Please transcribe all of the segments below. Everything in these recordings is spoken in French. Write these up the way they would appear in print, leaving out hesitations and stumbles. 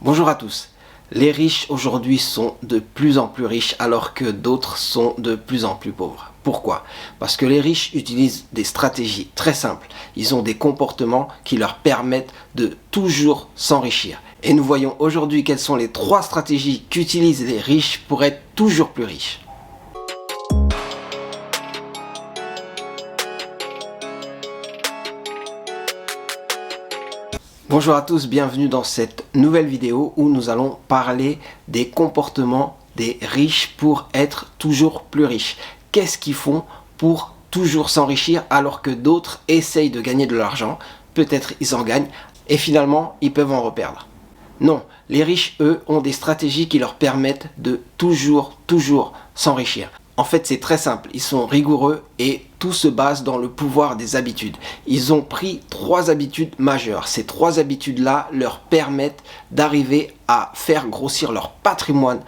Bonjour à tous. Les riches aujourd'hui sont de plus en plus riches alors que d'autres sont de plus en plus pauvres. Pourquoi? Parce que les riches utilisent des stratégies très simples. Ils ont des comportements qui leur permettent de toujours s'enrichir. Et nous voyons aujourd'hui quelles sont les 3 stratégies qu'utilisent les riches pour être toujours plus riches. Bonjour à tous, bienvenue dans cette nouvelle vidéo où nous allons parler des comportements des riches pour être toujours plus riches. Qu'est-ce qu'ils font pour toujours s'enrichir alors que d'autres essayent de gagner de l'argent? Peut-être ils en gagnent et finalement ils peuvent en reperdre. Non, les riches eux ont des stratégies qui leur permettent de toujours s'enrichir. En fait, c'est très simple, ils sont rigoureux et tout se base dans le pouvoir des habitudes. Ils ont pris 3 habitudes majeures. Ces 3 habitudes-là leur permettent d'arriver à faire grossir leur patrimoine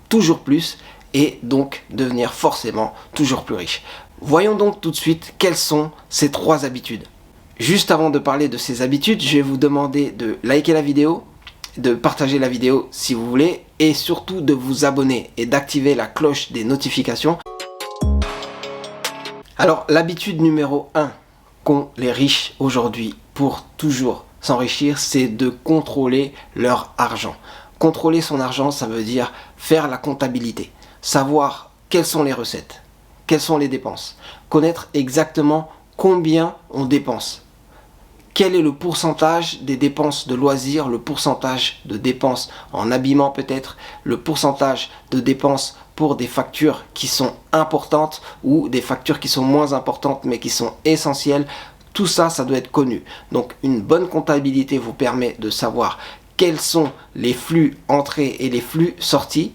toujours plus et donc devenir forcément toujours plus riches. Voyons donc tout de suite quelles sont ces 3 habitudes. Juste avant de parler de ces habitudes, je vais vous demander de liker la vidéo, de partager la vidéo si vous voulez et surtout de vous abonner et d'activer la cloche des notifications. Alors l'habitude numéro 1 qu'ont les riches aujourd'hui pour toujours s'enrichir, c'est de contrôler leur argent. Contrôler son argent, ça veut dire faire la comptabilité, savoir quelles sont les recettes, quelles sont les dépenses, connaître exactement combien on dépense. Quel est le pourcentage des dépenses de loisirs, le pourcentage de dépenses en habillement peut-être, le pourcentage de dépenses pour des factures qui sont importantes ou des factures qui sont moins importantes mais qui sont essentielles. Tout ça, ça doit être connu. Donc une bonne comptabilité vous permet de savoir quels sont les flux entrées et les flux sorties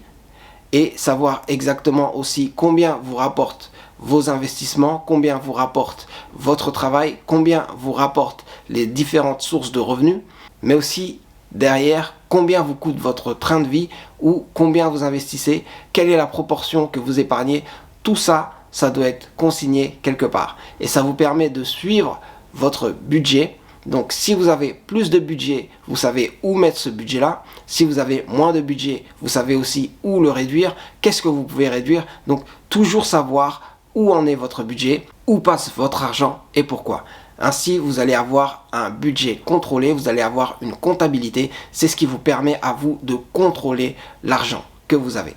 et savoir exactement aussi combien vous rapportent vos investissements, combien vous rapporte votre travail, combien vous rapportent les différentes sources de revenus, mais aussi derrière combien vous coûte votre train de vie ou combien vous investissez, quelle est la proportion que vous épargnez. Tout ça, ça doit être consigné quelque part et ça vous permet de suivre votre budget. Donc si vous avez plus de budget, vous savez où mettre ce budget-là. Si vous avez moins de budget, vous savez aussi où le réduire. Qu'est-ce que vous pouvez réduire? Donc toujours savoir où en est votre budget, où passe votre argent et pourquoi. Ainsi, vous allez avoir un budget contrôlé, vous allez avoir une comptabilité. C'est ce qui vous permet à vous de contrôler l'argent que vous avez.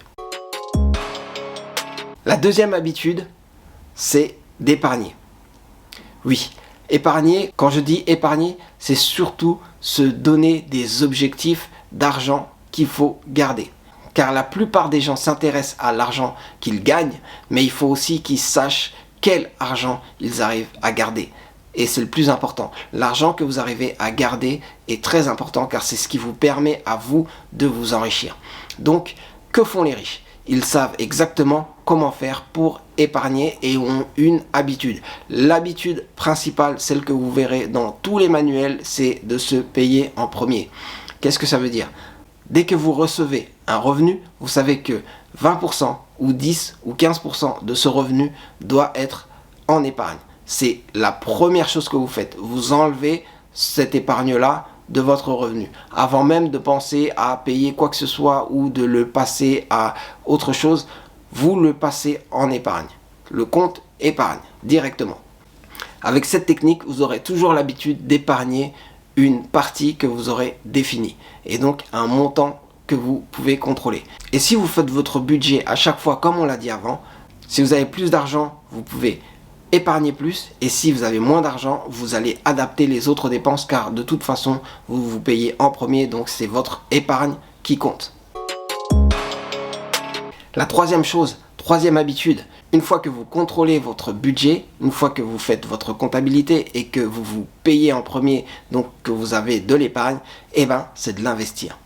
La deuxième habitude, c'est d'épargner. Oui, épargner, quand je dis épargner, c'est surtout se donner des objectifs d'argent qu'il faut garder. Car la plupart des gens s'intéressent à l'argent qu'ils gagnent, mais il faut aussi qu'ils sachent quel argent ils arrivent à garder. Et c'est le plus important. L'argent que vous arrivez à garder est très important car c'est ce qui vous permet à vous de vous enrichir. Donc, que font les riches? Ils savent exactement comment faire pour épargner et ont une habitude. L'habitude principale, celle que vous verrez dans tous les manuels, c'est de se payer en premier. Qu'est-ce que ça veut dire? Dès que vous recevez un revenu, vous savez que 20% ou 10 ou 15% de ce revenu doit être en épargne. C'est la première chose que vous faites. Vous enlevez cette épargne-là de votre revenu. Avant même de penser à payer quoi que ce soit ou de le passer à autre chose, vous le passez en épargne. Le compte épargne directement. Avec cette technique, vous aurez toujours l'habitude d'épargner une partie que vous aurez définie et donc un montant que vous pouvez contrôler. Et si vous faites votre budget à chaque fois comme on l'a dit avant, si vous avez plus d'argent, vous pouvez épargner plus et si vous avez moins d'argent, vous allez adapter les autres dépenses car de toute façon, vous vous payez en premier donc c'est votre épargne qui compte. La troisième chose, troisième habitude, une fois que vous contrôlez votre budget, une fois que vous faites votre comptabilité et que vous vous payez en premier, donc que vous avez de l'épargne, c'est de l'investir.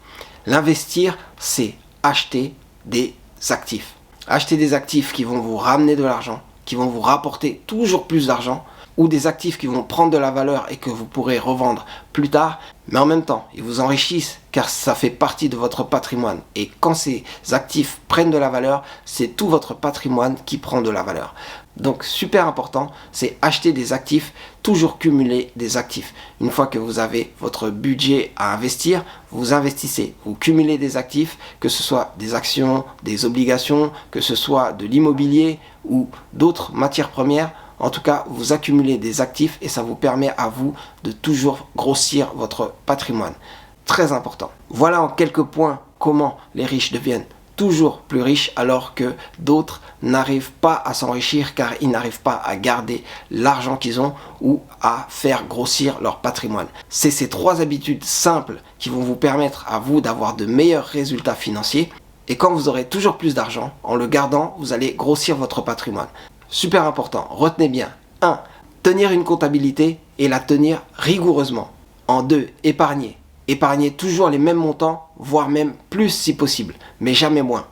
L'investir, c'est acheter des actifs. Acheter des actifs qui vont vous ramener de l'argent, qui vont vous rapporter toujours plus d'argent, ou des actifs qui vont prendre de la valeur et que vous pourrez revendre plus tard, mais en même temps, ils vous enrichissent car ça fait partie de votre patrimoine. Et quand ces actifs prennent de la valeur, c'est tout votre patrimoine qui prend de la valeur. Donc super important, c'est acheter des actifs, toujours cumuler des actifs. Une fois que vous avez votre budget à investir, vous investissez, vous cumulez des actifs, que ce soit des actions, des obligations, que ce soit de l'immobilier ou d'autres matières premières. En tout cas, vous accumulez des actifs et ça vous permet à vous de toujours grossir votre patrimoine. Très important. Voilà en quelques points comment les riches deviennent toujours plus riches alors que d'autres n'arrivent pas à s'enrichir car ils n'arrivent pas à garder l'argent qu'ils ont ou à faire grossir leur patrimoine. C'est ces 3 habitudes simples qui vont vous permettre à vous d'avoir de meilleurs résultats financiers. Et quand vous aurez toujours plus d'argent, en le gardant, vous allez grossir votre patrimoine. Super important, retenez bien. 1. Tenir une comptabilité et la tenir rigoureusement. En 2. Épargner. Épargnez toujours les mêmes montants, voire même plus si possible, mais jamais moins.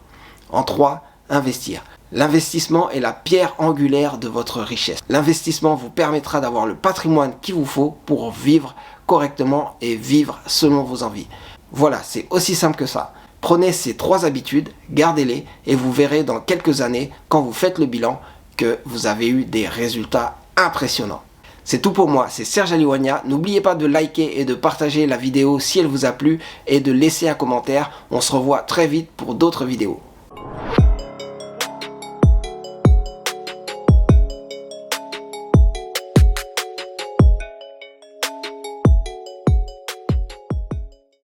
En 3. Investir. L'investissement est la pierre angulaire de votre richesse. L'investissement vous permettra d'avoir le patrimoine qu'il vous faut pour vivre correctement et vivre selon vos envies. Voilà, c'est aussi simple que ça. Prenez ces 3 habitudes, gardez-les et vous verrez dans quelques années, quand vous faites le bilan, que vous avez eu des résultats impressionnants. C'est tout pour moi, c'est Serge Aliwania. N'oubliez pas de liker et de partager la vidéo si elle vous a plu et de laisser un commentaire. On se revoit très vite pour d'autres vidéos.